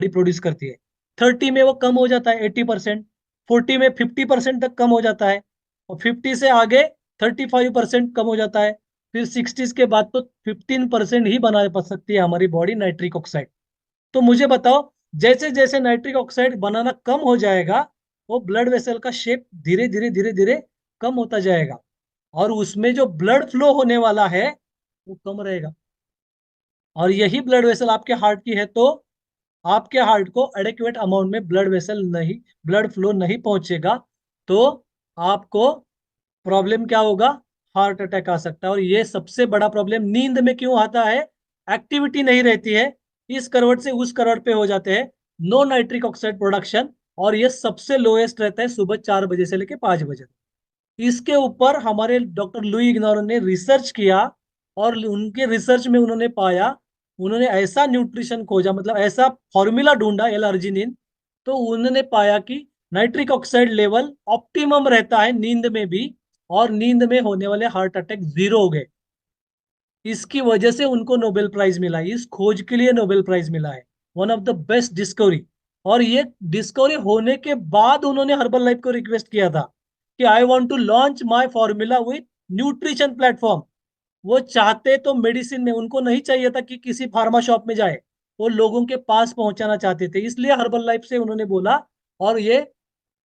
Produce करती है। 30 में वो कम हो जाता है 80%, 40 में 50% तक कम हो जाता है, और 50 से आगे 35% कम हो जाता है। फिर 60 के बाद तो 15% ही बना पा सकती है हमारी बॉडी नाइट्रिक ऑक्साइड। तो मुझे बताओ, जैसे जैसे नाइट्रिक ऑक्साइड बनाना कम हो जाएगा, वो ब्लड वेसल का शेप धीरे धीरे धीरे धीरे कम होता जाएगा, और उसमें जो ब्लड फ्लो होने वाला है वो कम रहेगा। और यही ब्लड वेसल आपके हार्ट की है, तो आपके हार्ट को एडेक्वेट अमाउंट में ब्लड वेसल नहीं, ब्लड फ्लो नहीं पहुंचेगा, तो आपको प्रॉब्लम क्या होगा? हार्ट अटैक आ सकता है। और ये सबसे बड़ा प्रॉब्लम नींद में क्यों आता है? एक्टिविटी नहीं रहती है, इस करवट से उस करवट पे हो जाते हैं, नो नाइट्रिक ऑक्साइड प्रोडक्शन, और ये सबसे लोएस्ट रहता है सुबह 4 बजे से लेकर 5 बजे। इसके ऊपर हमारे डॉक्टर लुई इग्नारो ने रिसर्च किया, और उनके रिसर्च में उन्होंने पाया, उन्होंने ऐसा न्यूट्रिशन खोजा, मतलब ऐसा फॉर्मूला ढूंढा एल अर्जिनिन, तो उन्होंने पाया कि नाइट्रिक ऑक्साइड लेवल ऑप्टिमम रहता है नींद में भी, और नींद में होने वाले हार्ट अटैक जीरो हो गए। इसकी वजह से उनको नोबेल प्राइज मिला, इस खोज के लिए नोबेल प्राइज मिला है, one of the best discovery. और ये डिस्कवरी होने के बाद उन्होंने हर्बल लाइफ को रिक्वेस्ट किया था कि I want to launch my formula with nutrition platform. वो चाहते तो मेडिसिन में, उनको नहीं चाहिए था कि किसी फार्मा शॉप में जाए, वो लोगों के पास पहुंचाना चाहते थे, इसलिए हर्बल लाइफ से उन्होंने बोला, और ये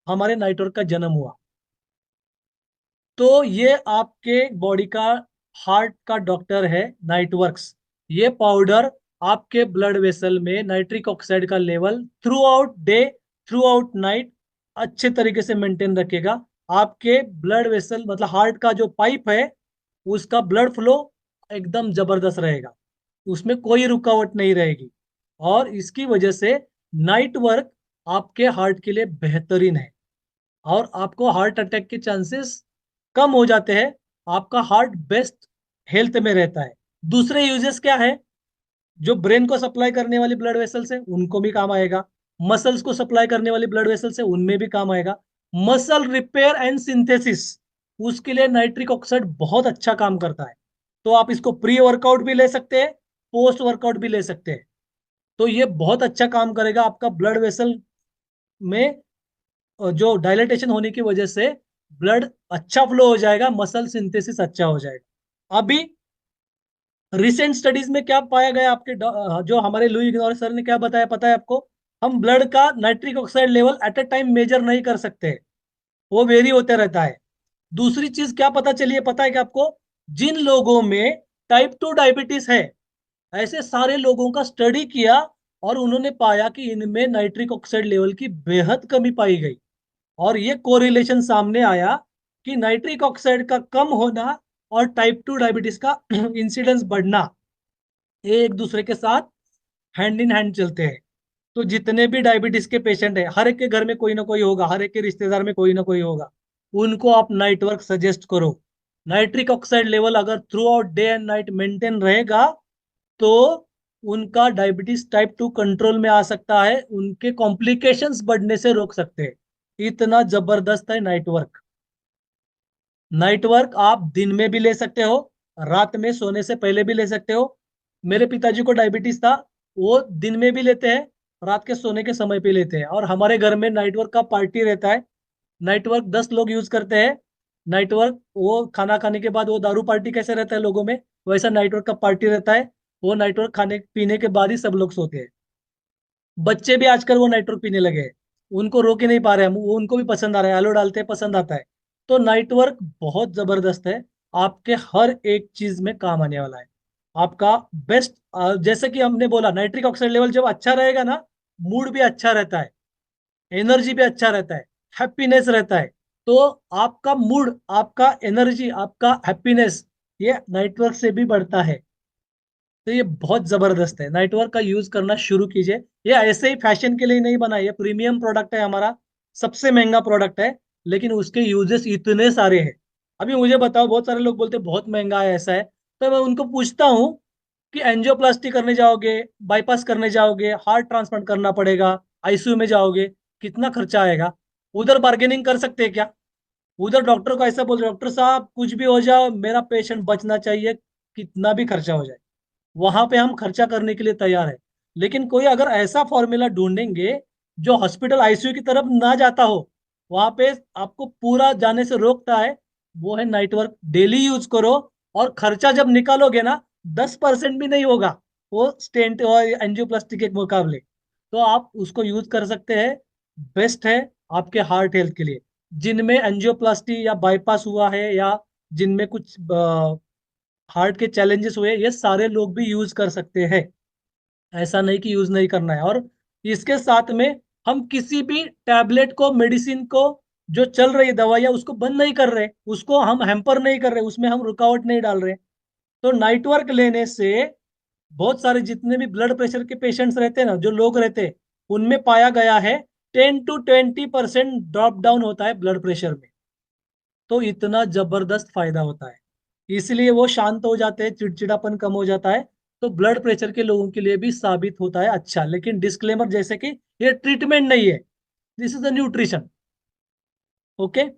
हमारे नाइटवर्क का जन्म हुआ। तो ये आपके बॉडी का, हार्ट का डॉक्टर है नाइटवर्क्स। ये पाउडर आपके ब्लड वेसल में नाइट्रिक ऑक्साइड का level through out day, through out night अच्छे तरीके से मेंटेन रखेगा। आपके ब्लड वेसल मतलब हार्ट का जो पाइप है, उसका ब्लड फ्लो एकदम जबरदस्त रहेगा, उसमें कोई रुकावट नहीं रहेगी। और इसकी वजह से नाइट वर्क आपके हार्ट के लिए बेहतरीन है, और आपको हार्ट अटैक के चांसेस कम हो जाते हैं, आपका हार्ट बेस्ट हेल्थ में रहता है। दूसरे यूजेस क्या है? जो ब्रेन को सप्लाई करने वाली ब्लड वेसल्स है उनको भी काम आएगा, मसल्स को सप्लाई करने वाली ब्लड वेसल्स है उनमें भी काम आएगा। मसल रिपेयर एंड सिंथेसिस, उसके लिए नाइट्रिक ऑक्साइड बहुत अच्छा काम करता है। तो आप इसको प्री वर्कआउट भी ले सकते हैं, पोस्ट वर्कआउट भी ले सकते हैं। तो ये बहुत अच्छा काम करेगा आपका ब्लड वेसल में, जो डायलेटेशन होने की वजह से ब्लड अच्छा फ्लो हो जाएगा, मसल सिंथेसिस अच्छा हो जाएगा। अभी रिसेंट स्टडीज में क्या पाया गया आपके जो हमारे लुई इग्नोर सर ने क्या बताया पता है आपको? हम ब्लड का nitric oxide level at a time measure नहीं कर सकते, वो वेरी होते रहता है। दूसरी चीज क्या पता चली है पता है कि आपको? जिन लोगों में टाइप 2 डायबिटीज है, ऐसे सारे लोगों का स्टडी किया, और उन्होंने पाया कि इनमें नाइट्रिक ऑक्साइड लेवल की बेहद कमी पाई गई। और ये कोरिलेशन सामने आया कि नाइट्रिक ऑक्साइड का कम होना और टाइप 2 डायबिटीज का इंसिडेंस बढ़ना, ये एक दूसरे के साथ हैंड इन हैंड चलते हैं। तो जितने भी डायबिटीज के पेशेंट है, हर एक के घर में कोई ना कोई होगा, हर एक के रिश्तेदार में कोई ना कोई होगा, उनको आप नाइट वर्क सजेस्ट करो। नाइट्रिक ऑक्साइड लेवल अगर through out day and night maintain रहेगा, तो उनका डायबिटीज टाइप 2 कंट्रोल में आ सकता है, उनके कॉम्प्लिकेशंस बढ़ने से रोक सकते हैं। इतना जबरदस्त है नाइट वर्क। नाइट वर्क आप दिन में भी ले सकते हो, रात में सोने से पहले भी ले सकते हो। मेरे पिताजी को डायबिटीज था, वो दिन में भी लेते हैं, रात के सोने के समय पे लेते हैं। और हमारे घर में नाइट वर्क का पार्टी रहता है। नाइट वर्क 10 लोग यूज करते हैं। नाइट वर्क वो खाना खाने के बाद वो दारू पार्टी कैसे रहता है लोगों में, वैसा नाइट वर्क का पार्टी रहता है। वो नाइट वर्क खाने पीने के बाद ही सब लोग सोते हैं। बच्चे भी आजकल वो नाइट वर्क पीने लगे हैं, उनको रोक ही नहीं पा रहे हम, वो उनको भी पसंद आ रहा है, आलू डालते हैं पसंद आता है। तो नाइट वर्क बहुत जबरदस्त है, आपके हर एक चीज में काम आने वाला है। आपका बेस्ट, जैसे कि हमने बोला नाइट्रिक ऑक्साइड लेवल जब अच्छा रहेगा ना, मूड भी अच्छा रहता है, एनर्जी भी अच्छा रहता है, हैप्पीनेस रहता है। तो आपका मूड, आपका एनर्जी, आपका हैप्पीनेस, ये नाइटवर्क से भी बढ़ता है। तो ये बहुत जबरदस्त है, नाइटवर्क का यूज करना शुरू कीजिए। ये ऐसे ही फैशन के लिए नहीं बना है, ये प्रीमियम प्रोडक्ट है हमारा, सबसे महंगा प्रोडक्ट है, लेकिन उसके यूजेस इतने सारे हैं। अभी मुझे बताओ, बहुत सारे लोग बोलते हैं बहुत महंगा है ऐसा है, तो मैं उनको पूछता हूँ कि एंजियोप्लास्टी करने जाओगे, बाईपास करने जाओगे, हार्ट ट्रांसप्लांट करना पड़ेगा, आईसीयू में जाओगे, कितना खर्चा आएगा? उधर बार्गेनिंग कर सकते हैं क्या? उधर डॉक्टर को ऐसा बोल, डॉक्टर साहब कुछ भी हो जाओ मेरा पेशेंट बचना चाहिए, कितना भी खर्चा हो जाए, वहां पे हम खर्चा करने के लिए तैयार है। लेकिन कोई अगर ऐसा फॉर्मूला ढूंढेंगे जो हॉस्पिटल आईसीयू की तरफ ना जाता हो, वहां पे आपको पूरा जाने से रोकता है, वो है नाइट वर्क। डेली यूज करो, और खर्चा जब निकालोगे ना, 10% भी नहीं होगा वो स्टेंट और एंजियोप्लास्टी के मुकाबले। तो आप उसको यूज कर सकते हैं। बेस्ट है आपके हार्ट हेल्थ के लिए। जिनमें एंजियोप्लास्टी या बाईपास हुआ है, या जिनमें कुछ हार्ट के चैलेंजेस हुए, ये सारे लोग भी यूज कर सकते हैं। ऐसा नहीं कि यूज नहीं करना है। और इसके साथ में हम किसी भी टैबलेट को, मेडिसिन को, जो चल रही दवाइयाँ, उसको बंद नहीं कर रहे, उसको हम हैम्पर नहीं कर रहे, उसमें हम रुकावट नहीं डाल रहे। तो नाइट वर्क लेने से बहुत सारे जितने भी ब्लड प्रेशर के पेशेंट्स रहते हैं ना, जो लोग रहते हैं, उनमें पाया गया है 10 to 20% ड्रॉप डाउन होता है ब्लड प्रेशर में। तो इतना जबरदस्त फायदा होता है, इसलिए वो शांत हो जाते हैं, चिड़चिड़ापन कम हो जाता है। तो ब्लड प्रेशर के लोगों के लिए भी साबित होता है अच्छा। लेकिन डिस्क्लेमर जैसे कि ये ट्रीटमेंट नहीं है, this is a nutrition. Okay.